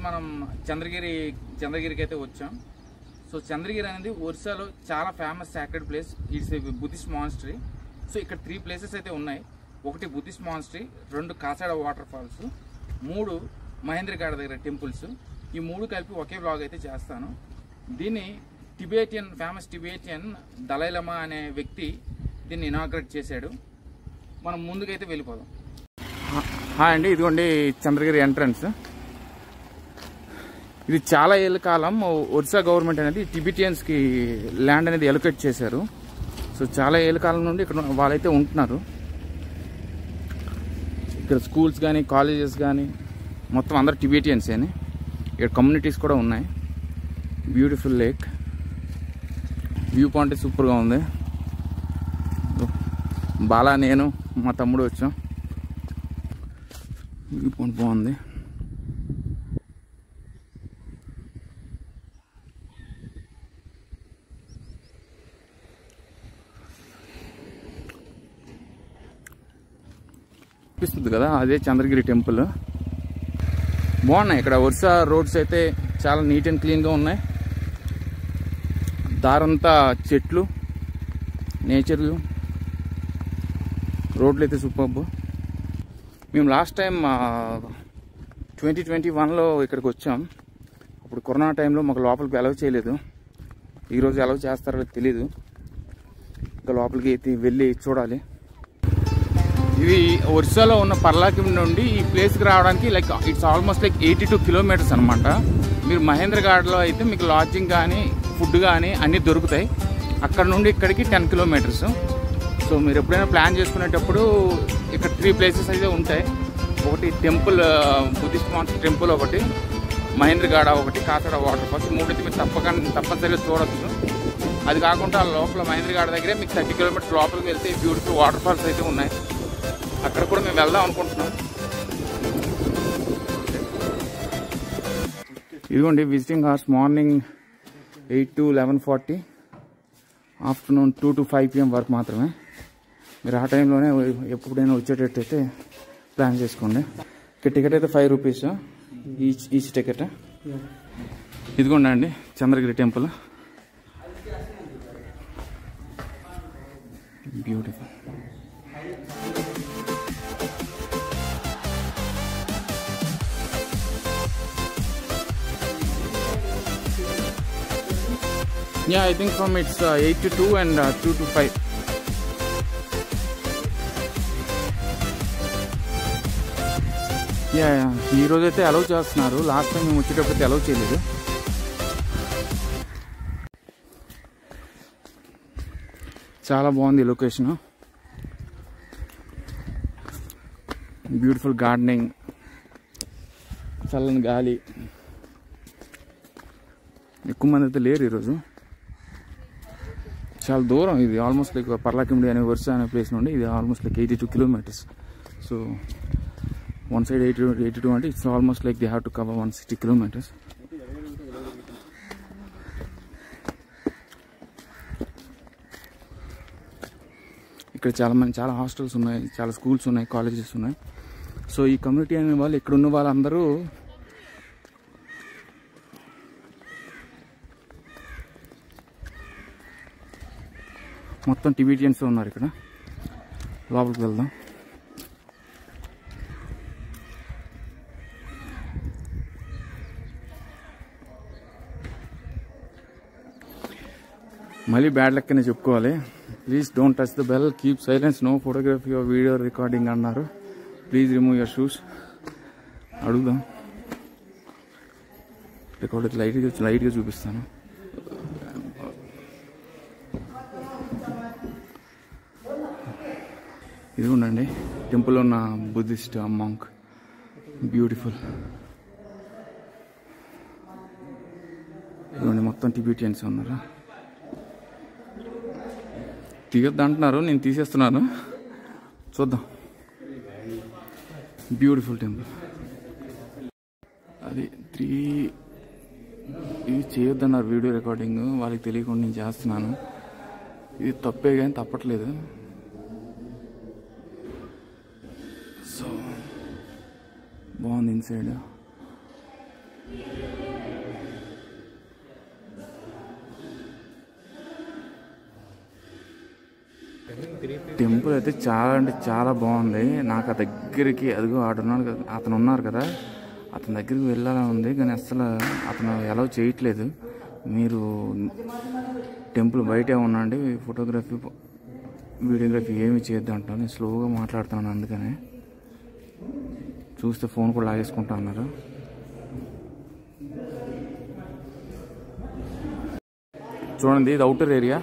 మనం చంద్రగిరికి అయితే వచ్చాం. సో చంద్రగిరి అనేది ఒరిస్సాలో చాలా famous sacred place. It's a Buddhist మానిస్టరీ. So ఇక్కడ 3 ప్లేసెస్ అయితే ఉన్నాయి. 1 బుద్ధిస్ట్ మానిస్టరీ, 2 కాసాడ వాటర్ ఫాల్స్, 3 మహేంద్రగఢ దగ్గర టెంపుల్స్. ఈ 3 కలిపి ఒకే వ్లాగ్ అయితే చేస్తాను. దీన్ని ఫేమస్ టిబేటియన్ దలైలమా అనే వ్యక్తి దీన్ని ఇనాగ్రేట్ చేశాడు. మనం ముందుకైతే వెళ్ళిపోదాం. హాయ్ అండి, ఇదిగోండి చంద్రగిరి ఎంట్రన్స్. ఇది చాలా ఏళ్ళ కాలం ఒరిస్సా గవర్నమెంట్ అనేది టిబెటియన్స్కి ల్యాండ్ అనేది ఎలొకేట్ చేశారు. సో చాలా ఏళ్ళ కాలం నుండి ఇక్కడ వాళ్ళైతే ఉంటున్నారు. ఇక్కడ స్కూల్స్ కానీ కాలేజెస్ కానీ మొత్తం అందరు టిబెటియన్స్ అని. ఇక్కడ కమ్యూనిటీస్ కూడా ఉన్నాయి. బ్యూటిఫుల్ లేక్, వ్యూ పాయింట్ సూపర్గా ఉంది. బాలా, నేను, మా తమ్ముడు వచ్చాం. వ్యూ పాయింట్ బాగుంది. చూపిస్తుంది కదా, అదే చంద్రగిరి టెంపుల్. బాగున్నాయి ఇక్కడ. ఒరిస్సా రోడ్స్ అయితే చాలా నీట్ అండ్ క్లీన్గా ఉన్నాయి. దారంతా చెట్లు, నేచర్లు, రోడ్లు అయితే సూపర్బ్. మేము లాస్ట్ టైం 2021లో ఇక్కడికి వచ్చాం. అప్పుడు కరోనా టైంలో మాకు లోపలికి అలౌ చేయలేదు. ఈరోజు అలౌ చేస్తారో తెలీదు. ఇంకా లోపలికి అయితే వెళ్ళి చూడాలి. ఇది ఒరిస్సాలో ఉన్న పర్లాకిం నుండి ఈ ప్లేస్కి రావడానికి ఇట్స్ ఆల్మోస్ట్ 82 కిలోమీటర్స్ అనమాట. మీరు మహేంద్రగఢ్లో అయితే మీకు లాడ్జింగ్ కానీ ఫుడ్ కానీ అన్నీ దొరుకుతాయి. అక్కడ నుండి ఇక్కడికి 10 కిలోమీటర్స్. సో మీరు ఎప్పుడైనా ప్లాన్ చేసుకునేటప్పుడు ఇక్కడ 3 ప్లేసెస్ అయితే ఉంటాయి. ఒకటి టెంపుల్, బుద్ధిస్ట్ మానిస్టరీ టెంపుల్ ఒకటి, మహేంద్రగఢ ఒకటి, కాసాడ వాటర్ ఫాల్స్. 3 అయితే మీరు తప్పనిసరిగా చూడొచ్చు. అది కాకుండా లోపల మహేంద్రగఢ దగ్గరే మీకు 30 కిలోమీటర్స్ లోపలికి వెళ్తే బ్యూటిఫుల్ వాటర్ ఫాల్స్ అయితే ఉన్నాయి. అక్కడ కూడా మేము వెళ్దాం అనుకుంటున్నాం. ఇదిగోండి visiting hours. Morning 8 to 11:40, afternoon 2 to 5 PM వరకు మాత్రమే. మీరు ఆ టైంలోనే ఎప్పుడైనా వచ్చేటట్టయితే ప్లాన్ చేసుకోండి. టికెట్ అయితే 5 రూపీస్ ఈచ్ టికెట్. ఇదిగోండి అండి Chandragiri temple. Beautiful. Yeah, I think from it's 8 to 2 and 2 to 5. ఈ రోజైతే అలౌ చేస్తున్నారు. లాస్ట్ టైం మేము వచ్చేటప్పుడు అలౌ చేయలేదు. చాలా బాగుంది లొకేషన్. బ్యూటిఫుల్ గార్డెనింగ్, చల్లని గాలి. ఎక్కువ మంది అయితే లేరు ఈరోజు. చాలా దూరం. ఇది ఆల్మోస్ట్ పర్లాకిండి అనే ఒరిస్సా అనే ప్లేస్ నుండి ఇది almost 82 kilometres. So one side 82 అంటే it's almost they have to cover 160 kilometres. ఇక్కడ చాలా హాస్టల్స్ ఉన్నాయి, చాలా స్కూల్స్ ఉన్నాయి, కాలేజెస్ ఉన్నాయి. సో ఈ కమ్యూనిటీ అనే వాళ్ళు, ఇక్కడ ఉన్న వాళ్ళందరూ మొత్తం టిబెటియన్స్ ఉన్నారు ఇక్కడ. లోపలికి వెళ్దాం. మళ్ళీ బ్యాడ్ లక్ అని చెప్పుకోవాలి. Please don't touch the bell, keep silence, no photography or video recording అన్నారు. Please remove your shoes. అడుగుదాం. రికార్డ్ లైట్గా చూపిస్తాను. ఇది ఉండండి టెంపుల్ ఉన్న బుద్ధిస్ట్ మాంక్. బ్యూటిఫుల్. ఇదిగోండి మొత్తం టిబెటియన్స్ ఉన్నారు. తీయొద్దు అంటున్నారు, నేను తీసేస్తున్నాను. చూద్దాం. Beautiful temple. అది ఇది చేయొద్దన్నారు వీడియో రికార్డింగ్. వాళ్ళకి తెలియకుండా నేను చేస్తున్నాను. ఇది తప్పే కానీ తప్పట్లేదు. సో బాగుంది ఇన్సైడ్. టెంపుల్ అయితే చాలా అంటే చాలా బాగుంది. నాకు ఆ దగ్గరికి అదిగో ఆడున్నాడు కదా, అతను ఉన్నారు కదా, అతని దగ్గరికి వెళ్ళాలని ఉంది కానీ అసలు అతను ఎలా చేయట్లేదు. మీరు టెంపుల్ బయటే ఉన్నాండి, ఫోటోగ్రఫీ వీడియోగ్రఫీ ఏమి చేయొద్దు అంటాను. నేను స్లోగా మాట్లాడుతున్నాను, అందుకనే చూస్తే ఫోన్ కూడా లాగేసుకుంటా అన్నారు. చూడండి, ఇది అవుటర్ ఏరియా.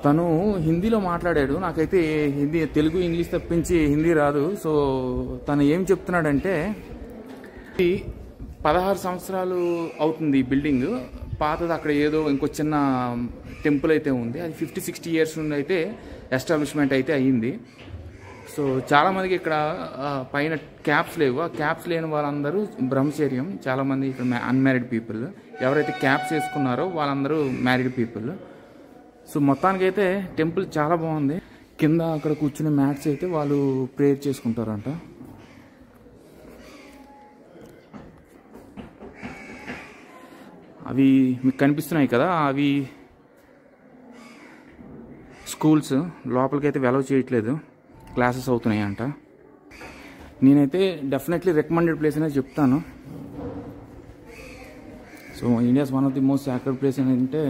తను హిందీలో మాట్లాడాడు, నాకైతే హిందీ తెలుగు ఇంగ్లీష్ తప్పించి హిందీ రాదు. సో తను ఏం చెప్తున్నాడంటే 16 సంవత్సరాలు అవుతుంది ఈ బిల్డింగ్, పాతది అక్కడ ఏదో ఇంకో చిన్న టెంపుల్ అయితే ఉంది, అది 50-60 ఇయర్స్ నుండి అయితే ఎస్టాబ్లిష్మెంట్ అయితే అయ్యింది. సో చాలామందికి ఇక్కడ పైన క్యాప్స్ లేవు, ఆ క్యాప్స్ లేని వాళ్ళందరూ బ్రహ్మచర్యం. చాలామంది ఇక్కడ అన్మ్యారీడ్ పీపుల్, ఎవరైతే క్యాప్స్ వేసుకున్నారో వాళ్ళందరూ మ్యారీడ్ పీపుల్. సో మొత్తానికైతే టెంపుల్ చాలా బాగుంది. కింద అక్కడ కూర్చునే మ్యాట్స్ అయితే వాళ్ళు ప్రేయర్ చేసుకుంటారంట. అవి మీకు కనిపిస్తున్నాయి కదా, అవి స్కూల్స్. లోపలికైతే వెలవ్ చేయట్లేదు, క్లాసెస్ అవుతున్నాయి అంట. నేనైతే డెఫినెట్లీ రికమెండెడ్ ప్లేస్ అనేది చెప్తాను. So India's one of the most sacred place అని అంటే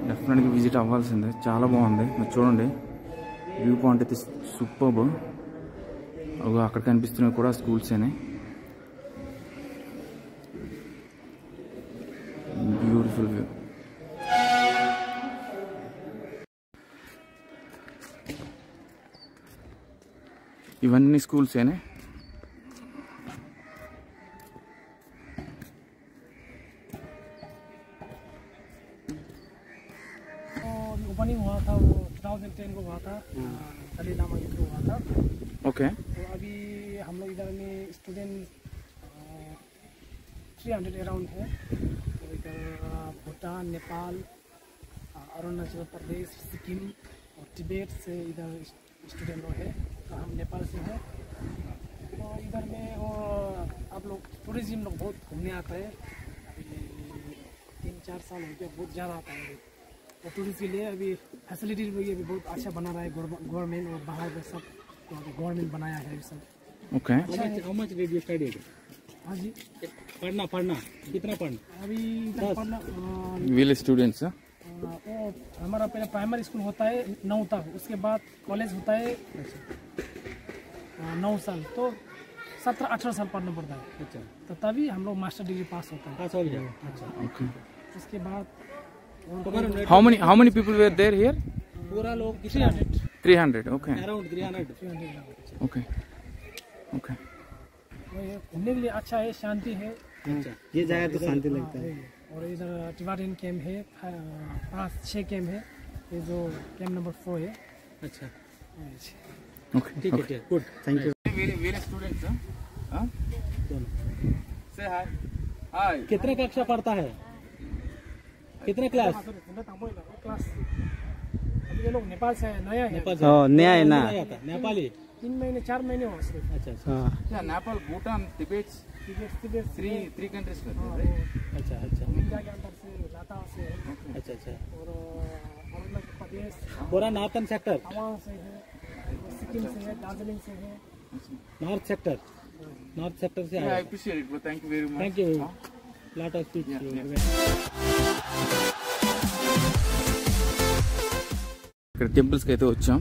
డెఫినెట్గా విజిట్ అవ్వాల్సిందే. చాలా బాగుంది. మీరు చూడండి, వ్యూ పాయింట్ అయితే సూపర్బ్. అక్కడ కనిపిస్తున్నవి కూడా స్కూల్స్ అని. Beautiful view. ఇవన్నీ స్కూల్స్ ఏనే. ओपनिंग हुआ था वो 2010 को हुआ था, दलाई लामा के थ्रू हुआ था। ओके। तो अभी हम लोग इधर में स्टूडेंट 300 अराउंड है। तो इधर भूटान, नेपाल, अरुणाचल प्रदेश, सिक्किम और तिब्बत से इधर स्टूडेंट लोग है। तो हम नेपाल से हैं। तो इधर में वो आप लोग टूरिज्म लोग बहुत घूमने आता है। अभी 3-4 साल हो गया, बहुत ज़्यादा आता है। तो टूरिस्ट के लिए अभी फैसिलिटीज भी अभी बहुत अच्छा बना रहा है गवर्नमेंट, और बाहर में सब गवर्नमेंट बनाया है सब। Okay. How much did you study? हाँ जी, पढ़ना कितना पढ़ना? अभी पढ़ना विल स्टूडेंट्स वो हमारा पहले प्राइमरी स्कूल होता है 9 तक, उसके बाद कॉलेज होता है 9 साल, तो 17-18 साल पढ़ना पड़ता है। अच्छा। तो तभी हम लोग मास्टर डिग्री पास होता है। अच्छा। ओके। उसके बाद how many people were there here? पूरा लोग 300 okay, अराउंड 300 okay, okay. घूमने के लिए अच्छा है, शांति है। अच्छा, ये जगह तो शांति लगता है। और इधर टिवारियन कैंप है, 5-6 कैंप है, ये जो कैंप नंबर 4 है। अच्छा, Okay, ठीक है, good, thank you. Very students, huh? Say hi. Hi. कितने कक्षा पढ़ता है? कितने क्लास? ये लोग नेपाल से नया है। नया है ना? नेपाली 3 महीने 4 महीने हो सिर्फ। अच्छा। Yeah, Nepal, Bhutan, Tibet, three countries में, right? अच्छा। इंडिया के अंदर से लाता से है। अच्छा। और अरुणाचल प्रदेश, पूरा नॉर्थन सेक्टर, तवांग से है, सिक्किम से है, दार्जिलिंग से है। नॉर्थ सेक्टर से Yeah, I appreciate it, bro. Thank you very much. Thank you, lot of speech. ఇక్కడ టెంపుల్స్కి అయితే వచ్చాం.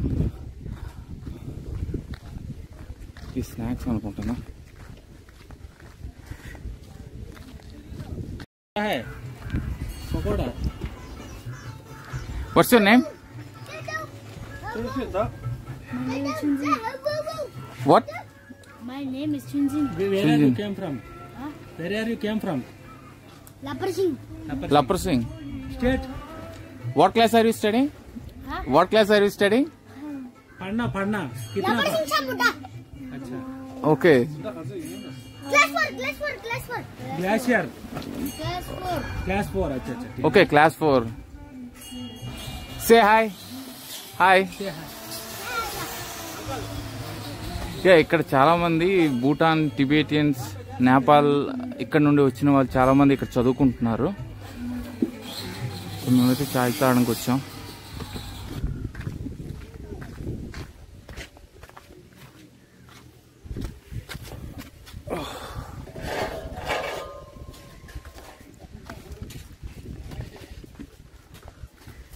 ఈ స్నాక్స్ అనుకుంటున్నా. What's your name? My name is Chunjin. What? My name is Chunjin. Where are you came from? Huh? Where are you came from? Lapar Singh. Lapar Singh. State. What class are you studying? Huh? What class are you studying? पढ़ना कितना? Lapar Singh Chamuta. अच्छा। Okay. Class 4. Glacier Class 4. Class 4। अच्छा। Okay, class 4. Say hi. Hi. ठीक है। ఇక్కడ చాలా మంది Bhutan, Tibetans, Nepal ఇక్కడ నుండి వచ్చిన వాళ్ళు చాలా మంది ఇక్కడ చదువుకుంటున్నారు. మేమైతే చాయ్ తాగడానికి వచ్చాం.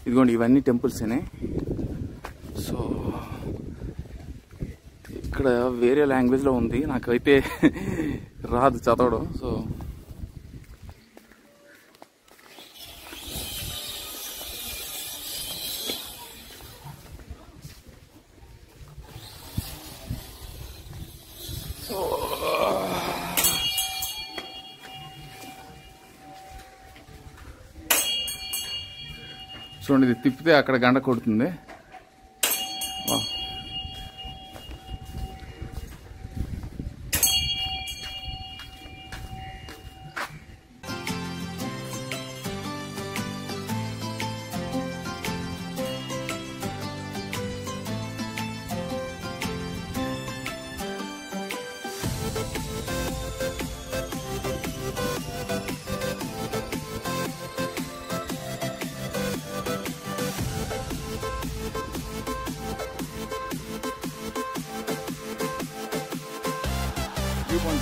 ఇదిగోండి ఇవన్నీ టెంపుల్సేనే. సో ఇక్కడ వేరే లాంగ్వేజ్లో ఉంది, నాకైతే రాదు చదవడం. సో చూడండి, ఇది తిప్పితే అక్కడ గంట కొడుతుంది.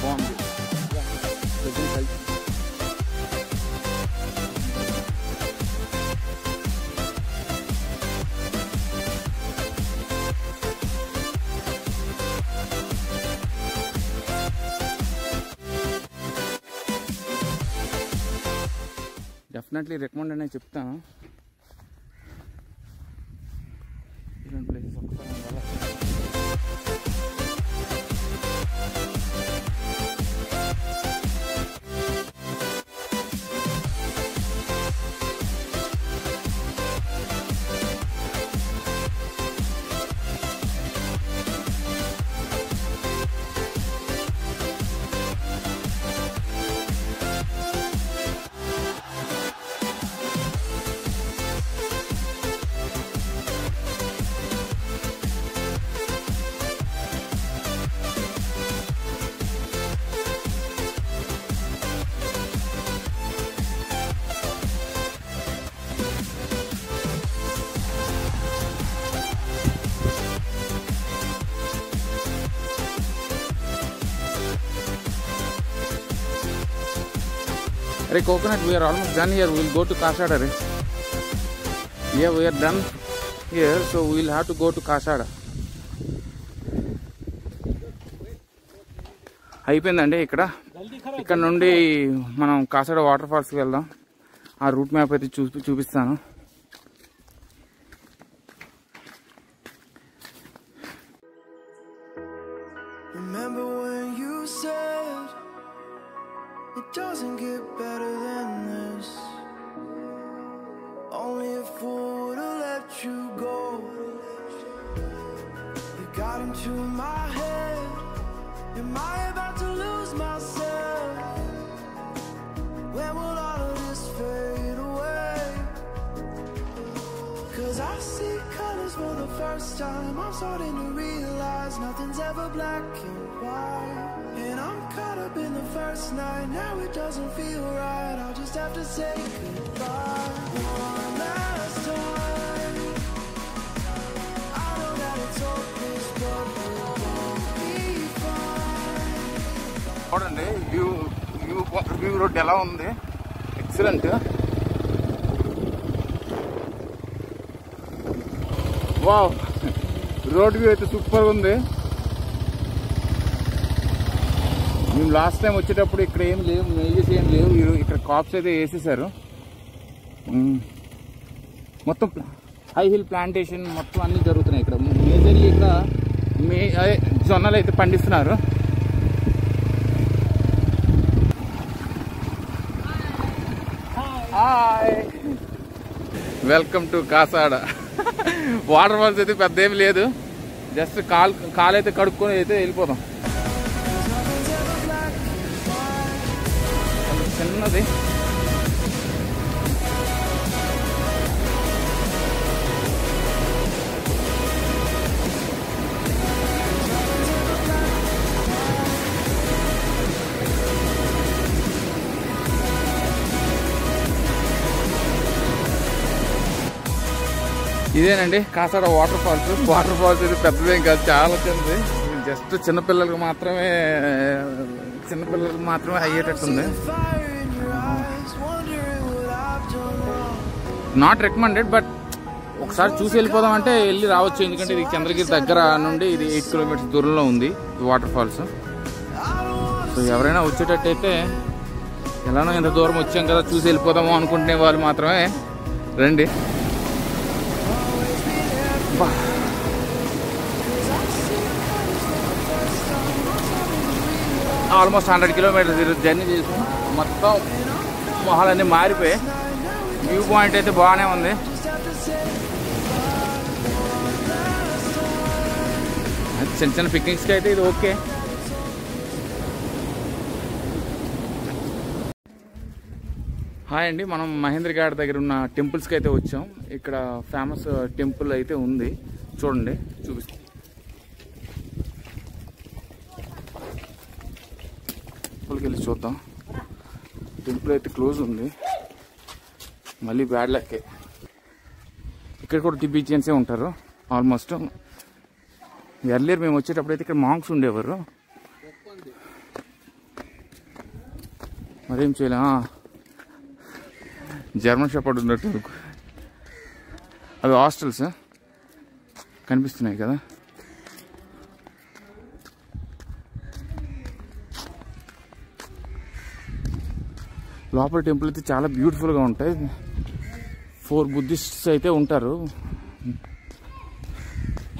బాగుంది. డెఫినెట్లీ రికమెండ్ అనే చెప్తాను. ఇలాంటి ప్లేసెస్ ఒక్కసారి Arey coconut, we are almost done here. We will go to Kasada. Yeah, we are done here, so we will have to go to Kasada. అయిపోయిందండి. ఇక్కడ నుండి మనం కాసాడ వాటర్ ఫాల్స్కి వెళ్దాం. ఆ రూట్ మ్యాప్ అయితే చూపిస్తాను. It doesn't get better than this. Only a fool would've let you go. You got into my head. Am I about to lose myself? When will all of this fade away? 'Cause I see colors for the first time. I'm starting to realize nothing's ever black and white. And I'm caught up in the first night. Now it doesn't feel right. I'll just have to say goodbye one last time. I know that it's hopeless, but we'll be fine. చూడండి view road ఎలా ఉంది, excellent. Wow, road view అయితే సూపర్గా ఉంది. మేము last time వచ్చేటప్పుడు ఇక్కడ ఏం లేవు, మేజెస్ ఏం లేవు. ఇక్కడ కాప్స్ అయితే వేసేసారు. మొత్తం హై హిల్ ప్లాంటేషన్ మొత్తం అన్నీ జరుగుతున్నాయి ఇక్కడ. మేజర్లీ ఇక్కడ జొన్నలు అయితే పండిస్తున్నారు. హాయ్, వెల్కమ్ టు కాసాడ. వాటర్ ఫాల్స్ అయితే పెద్ద ఏమి లేదు, జస్ట్ కాలు అయితే కడుక్కొని అయితే వెళ్ళిపోదాం. చిన్నది ఇదేనండి కాసాడ వాటర్ ఫాల్స్. వాటర్ ఫాల్స్ ఇది పెద్దదేం కాదు, చాలా చిన్నది. జస్ట్ చిన్నపిల్లలకు మాత్రమే అయ్యేటట్టుంది. నాట్ రికమెండెడ్, బట్ ఒకసారి చూసి వెళ్ళిపోదాం అంటే వెళ్ళి రావచ్చు. ఎందుకంటే ఇది చంద్రగిరి దగ్గర నుండి ఇది 8 కిలోమీటర్స్ దూరంలో ఉంది ఈ వాటర్ ఫాల్స్. సో ఎవరైనా వచ్చేటట్టయితే ఎలానో ఎంత దూరం వచ్చాం కదా చూసి వెళ్ళిపోదాము అనుకుంటునే వాళ్ళు మాత్రమే రండి. ఆల్మోస్ట్ 100 కిలోమీటర్స్ జర్నీ చేసాం. మొత్తం మొహాలన్నీ మారిపోయాయి. వ్యూ పాయింట్ అయితే బాగానే ఉంది. చిన్న చిన్న పిక్నిక్స్కి అయితే ఇది ఓకే. హాయ్ అండి, మనం మహేంద్ర ఘాట్ దగ్గర ఉన్న టెంపుల్స్కి అయితే వచ్చాం. ఇక్కడ ఫేమస్ టెంపుల్ అయితే ఉంది, చూడండి చూపిస్తాం. టెంపుల్కి వెళ్ళి చూద్దాం. టెంపుల్ అయితే క్లోజ్ ఉంది, మళ్ళీ బ్యాడ్ లక్కే. ఇక్కడ కూడా టిబిటియన్సే ఉంటారు ఆల్మోస్ట్. ఎర్లియర్ మేము వచ్చేటప్పుడు అయితే ఇక్కడ మాంక్స్ ఉండేవారు. మరేం చేయలే, జర్మన్ షెపర్డ్ ఉన్నట్టు. అవి హాస్టల్స్ కనిపిస్తున్నాయి కదా. లోపల టెంపుల్ అయితే చాలా బ్యూటిఫుల్గా ఉంటాయి. 4 బుద్ధిస్ట్స్ అయితే ఉంటారు.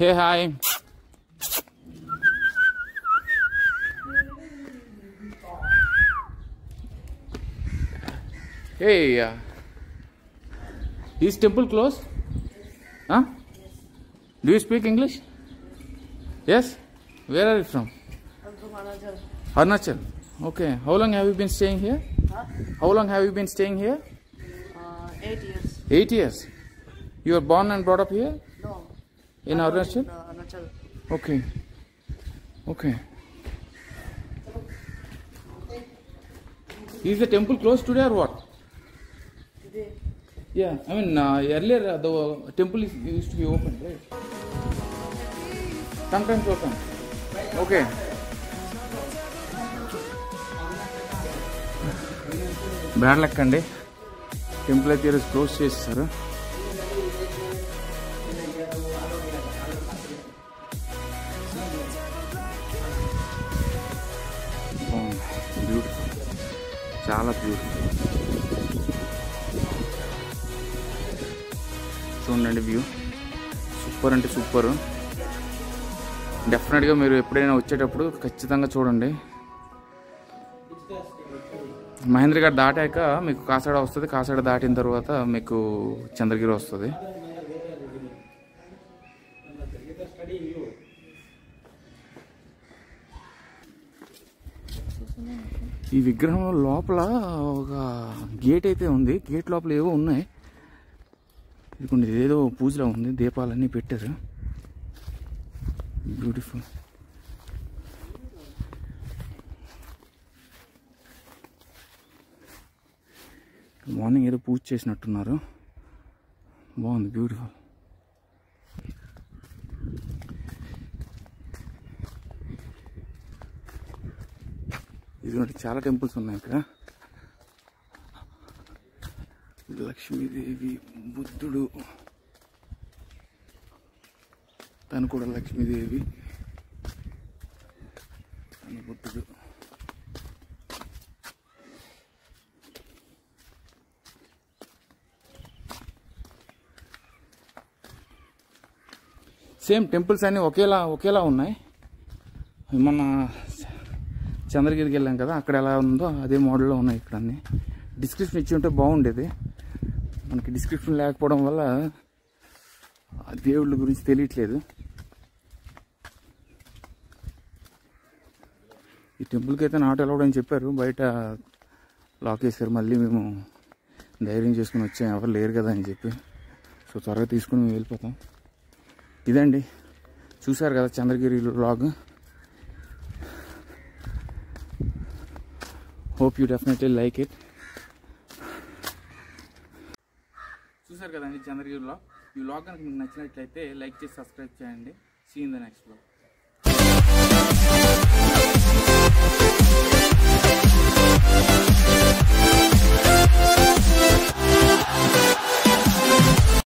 Hey hi. Hey, is temple closed? Huh? Do you speak English? Yes? Where are you from? I'm from Arunachal. Arunachal. Okay. How long have you been staying here? Huh? How long have you been staying here? 8 years. 8 years. You were born and brought up here? No. In Arunachal? Arunachal. Okay. Okay. Is the temple closed today or what? Today. Yeah, I mean earlier the temple used to be open, right? Sometimes open. Okay. Bad luck అండి, temple అయితే ఈరోజు close చేస్తారు. Beautiful, చాలా beautiful. చూడండి view, super అంటే super. డెఫినెట్గా మీరు ఎప్పుడైనా వచ్చేటప్పుడు ఖచ్చితంగా చూడండి. మహేంద్ర ఘాట్ దాటాక మీకు కాసాడ వస్తుంది. కాసాడ దాటిన తర్వాత మీకు చంద్రగిరి వస్తుంది. ఈ విగ్రహం లోపల ఒక గేట్ అయితే ఉంది. గేట్ లోపల ఏవో ఉన్నాయి. ఇది ఏదో పూజలో ఉంది, దీపాలన్నీ పెట్టారు. బ్యూటిఫుల్. మార్నింగ్ ఏదో పూజ చేసినట్టున్నారు, బాగుంది, బ్యూటిఫుల్. ఇదిగోండి చాలా టెంపుల్స్ ఉన్నాయి ఇక్కడ. లక్ష్మీదేవి, బుద్ధుడు, తను కూడా లక్ష్మీదేవి, తను బుద్ధుడు. సేమ్ టెంపుల్స్ అన్నీ ఒకేలా ఉన్నాయి. మొన్న చంద్రగిరికి వెళ్ళాం కదా, అక్కడ ఎలా ఉందో అదే మోడల్లో ఉన్నాయి ఇక్కడ అన్నీ. డిస్క్రిప్షన్ ఇచ్చి ఉంటే బాగుండేది. మనకి డిస్క్రిప్షన్ లేకపోవడం వల్ల దేవుళ్ళ గురించి తెలియట్లేదు. ఈ టెంపుల్కి అయితే నాట్ అలౌడ్ అని చెప్పారు, బయట లాక్ వేసారు. మళ్ళీ మేము ధైర్యం చేసుకుని వచ్చాం, ఎవరు లేరు కదా అని చెప్పి. సో త్వరగా తీసుకుని మేము వెళ్ళిపోతాం. ఇదండి, చూసారు కదా Chandragiri vlog. Hope you definitely like it. చూసారు కదండి చంద్రగిరి వ్లాగ్. ఈ వ్లాగ్ కనుక మీకు నచ్చినట్లయితే లైక్ చేసి సబ్స్క్రైబ్ చేయండి. See in the next vlog.